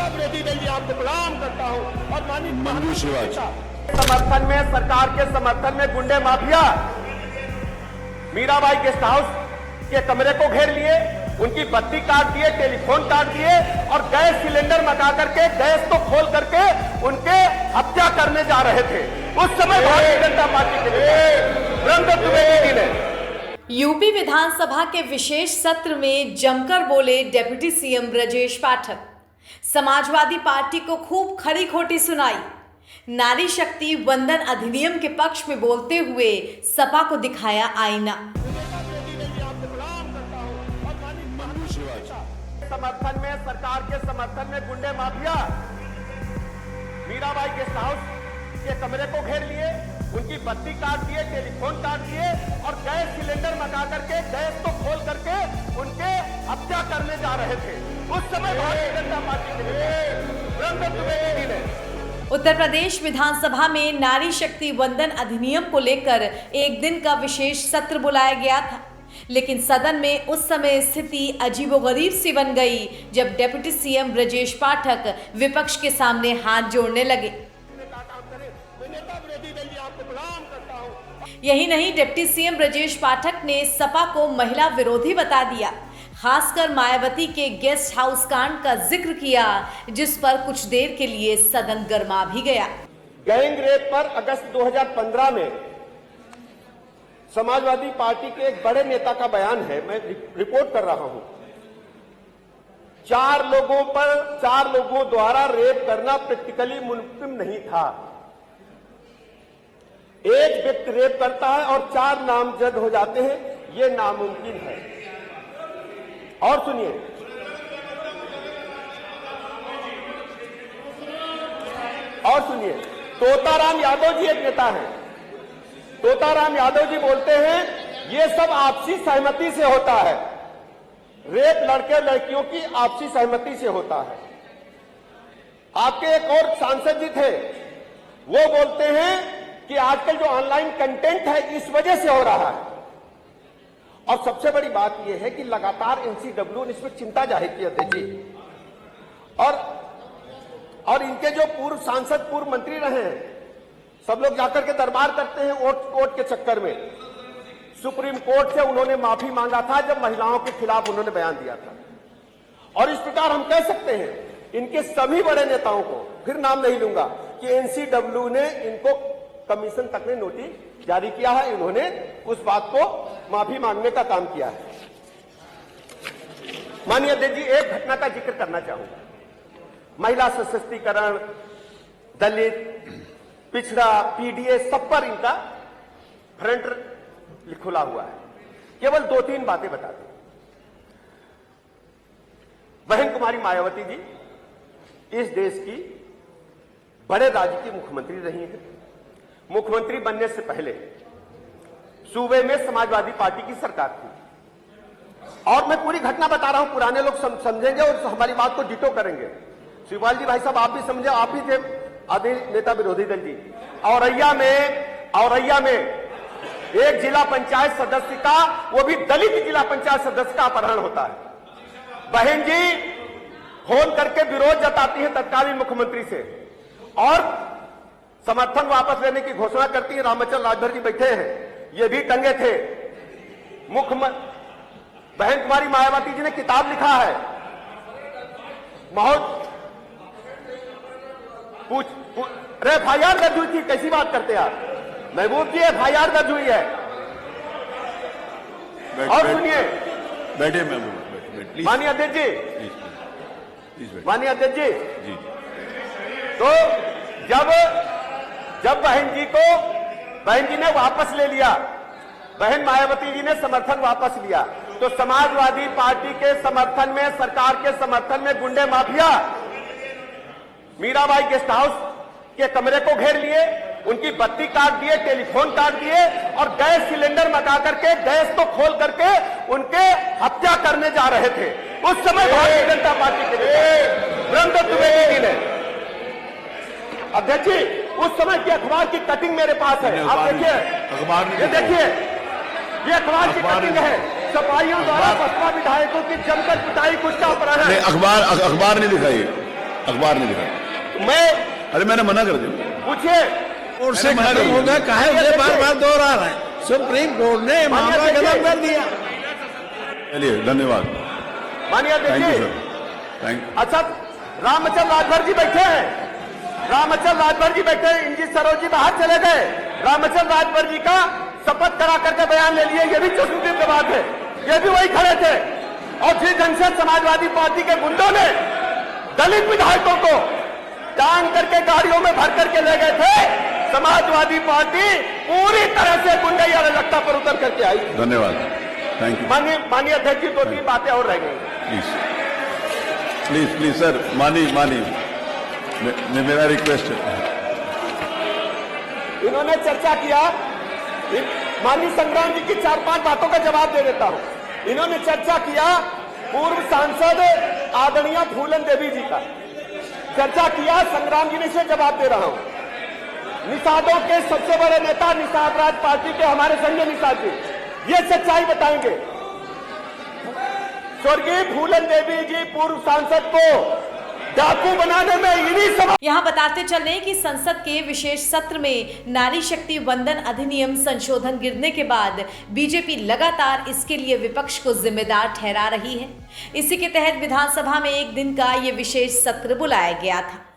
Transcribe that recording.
नेता विरोधी दल जी आपको प्रणाम करता हूँ। और माननीय मंजू शिवाज समर्थन में, सरकार के समर्थन में गुंडे माफिया मीराबाई गेस्ट हाउस के कमरे को घेर लिए, उनकी बत्ती काट दिए, टेलीफोन काट दिए और गैस सिलेंडर मंगा करके, गैस को खोल करके उनके हत्या करने जा रहे थे। उस समय भारतीय जनता पार्टी के ब्रह्मदत्त द्विवेदी जी ने यूपी विधानसभा के विशेष सत्र में जमकर बोले deputy CM Brajesh Pathak. Samajwadi party को खूब खरी खोटी सुनाई। नारी शक्ति वंदन अधिनियम के पक्ष में बोलते हुए सपा को दिखाया आईना। समर्थन में, सरकार के समर्थन में गुंडे माफिया मीराबाई गेस्ट हाउस के कमरे को घेर लिए, उनकी बत्ती काट दिए, टेलीफोन काट दिए और गैस सिलेंडर मंगा करके, गैस को खोल करके उनके हत्या करने जा रहे थे। उस समय भारतीय जनता पार्टी के ब्रह्मदत्त द्विवेदी जी ने उत्तर प्रदेश विधानसभा में नारी शक्ति वंदन अधिनियम को लेकर एक दिन का विशेष सत्र बुलाया गया था, लेकिन सदन में उस समय स्थिति अजीबोगरीब सी बन गई जब डिप्टी सीएम ब्रजेश पाठक विपक्ष के सामने हाथ जोड़ने लगे। यही नहीं, डिप्टी सीएम ब्रजेश पाठक ने सपा को महिला विरोधी बता दिया। खासकर मायावती के गेस्ट हाउस कांड का जिक्र किया, जिस पर कुछ देर के लिए सदन गर्मा भी गया। गैंग रेप पर अगस्त 2015 में समाजवादी पार्टी के एक बड़े नेता का बयान है, मैं रिपोर्ट कर रहा हूं। 4 लोगों द्वारा रेप करना प्रैक्टिकली मुमकिन नहीं था। एक व्यक्ति रेप करता है और 4 नामजद हो जाते हैं, यह नामुमकिन है। और सुनिए, तोताराम यादव जी एक नेता हैं। तोताराम यादव जी बोलते हैं ये सब आपसी सहमति से होता है, रेप लड़के लड़कियों की आपसी सहमति से होता है। आपके एक और सांसद जी थे, वो बोलते हैं कि आजकल जो ऑनलाइन कंटेंट है इस वजह से हो रहा है। और सबसे बड़ी बात यह है कि लगातार एनसीडब्ल्यू ने इसमें चिंता जाहिर की अध्यक्ष जी, और इनके जो पूर्व सांसद, पूर्व मंत्री रहे हैं, सब लोग जाकर के दरबार करते हैं वोट के चक्कर में। सुप्रीम कोर्ट से उन्होंने माफी मांगा था जब महिलाओं के खिलाफ उन्होंने बयान दिया था। और इस प्रकार हम कह सकते हैं इनके सभी बड़े नेताओं को, फिर नाम नहीं लूंगा, कि एनसीडब्ल्यू ने इनको कमीशन तक ने नोटिस जारी किया है, इन्होंने उस बात को माफी मांगने का काम किया है। माननीय अध्यक्ष जी, एक घटना का जिक्र करना चाहूंगा। महिला सशक्तिकरण, दलित, पिछड़ा, पीडीए, सब पर इनका फ्रंट खुला हुआ है। केवल 2-3 बातें बता दें। बहन कुमारी मायावती जी इस देश की बड़े राज्य की मुख्यमंत्री रही हैं। मुख्यमंत्री बनने से पहले सूबे में समाजवादी पार्टी की सरकार थी। और मैं पूरी घटना बता रहा हूं, पुराने लोग समझेंगे और हमारी बात को डिटो करेंगे। शिवपाल जी भाई साहब, आप भी समझे, आप ही थे आदि नेता विरोधी दल जी। औरैया में एक जिला पंचायत सदस्य का, वो भी दलित जिला पंचायत सदस्य का अपहरण होता है। बहन जी फोन करके विरोध जताती है तत्कालीन मुख्यमंत्री से और समर्थन वापस लेने की घोषणा करती है। रामचंद्र राजभर जी बैठे हैं, ये भी टंगे थे। बहन कुमारी मायावती जी ने किताब लिखा है, एफआईआर दर्ज हुई थी। कैसी बात करते आप महबूब जी, एफआईआर दर्ज हुई है। और सुनिए, बैठे महबूब, माननीय अध्यक्ष जी, माननीय अध्यक्ष जी, तो जब बहन जी ने वापस ले लिया, बहन मायावती जी ने समर्थन वापस लिया, तो समाजवादी पार्टी के समर्थन में, सरकार के समर्थन में गुंडे माफिया मीराबाई गेस्ट हाउस के कमरे को घेर लिए, उनकी बत्ती काट दिए, टेलीफोन काट दिए और गैस सिलेंडर मंगा करके, गैस को खोल करके उनके हत्या करने जा रहे थे। उस समय भारतीय जनता पार्टी के ब्रह्मदत्त द्विवेदी जी ने, अध्यक्ष जी, उस समय की अखबार की कटिंग मेरे पास है, आप देखिए, ये देखिए, ये अखबार की कटिंग है। सफाइयों द्वारा बसपा विधायकों की जमकर पिटाई, गुस्सा अपहरण। अखबार नहीं दिखाई, अखबार ने लिखा। मैं अरे मैंने मना कर दिया। पूछिए, कोर्ट से खत्म होगा, काहे उसे बार बार दोहरा रहे हैं? सुप्रीम कोर्ट ने मामला खत्म कर दिया। चलिए, धन्यवाद। मानिए थैंक यू देखिए। Sir, thank you. अच्छा, रामचंद्र राजभर जी बैठे हैं, रामचंद्र राजभर जी बैठे हैं, इंजी सरोज जी बाहर चले गए। रामचंद्र राजभर जी का शपथ करा करके बयान ले लिए, ये भी चुनौती की बात है। ये भी वही खड़े थे और जिस ढंग से समाजवादी पार्टी के गुंडों ने दलित विधायकों को टांग करके गाड़ियों में भर करके ले गए थे, समाजवादी पार्टी पूरी तरह से गुंडई अराजकता पर उतर करके आई। धन्यवाद, थैंक यू। माननीय अध्यक्ष जी, दो तीन बातें और रह गई। प्लीज प्लीज प्लीज सर, मानिए मेरा रिक्वेस्ट है। इन्होंने चर्चा किया, माननीय संग्राम जी की 4-5 बातों का जवाब दे देता हूं। इन्होंने चर्चा किया पूर्व सांसद आदरणीय फूलन देवी जी का, चर्चा किया, संग्राम जी ने से जवाब दे रहा हूं। निषादों के सबसे बड़े नेता निषाद राज पार्टी के हमारे संजय निषाद जी ये सच्चाई बताएंगे। स्वर्गीय फूलन देवी जी पूर्व सांसद को डाकू बनाने में इन्हीं सब। यहाँ बताते चले कि संसद के विशेष सत्र में नारी शक्ति वंदन अधिनियम संशोधन गिरने के बाद बीजेपी लगातार इसके लिए विपक्ष को जिम्मेदार ठहरा रही है। इसी के तहत विधानसभा में एक दिन का ये विशेष सत्र बुलाया गया था।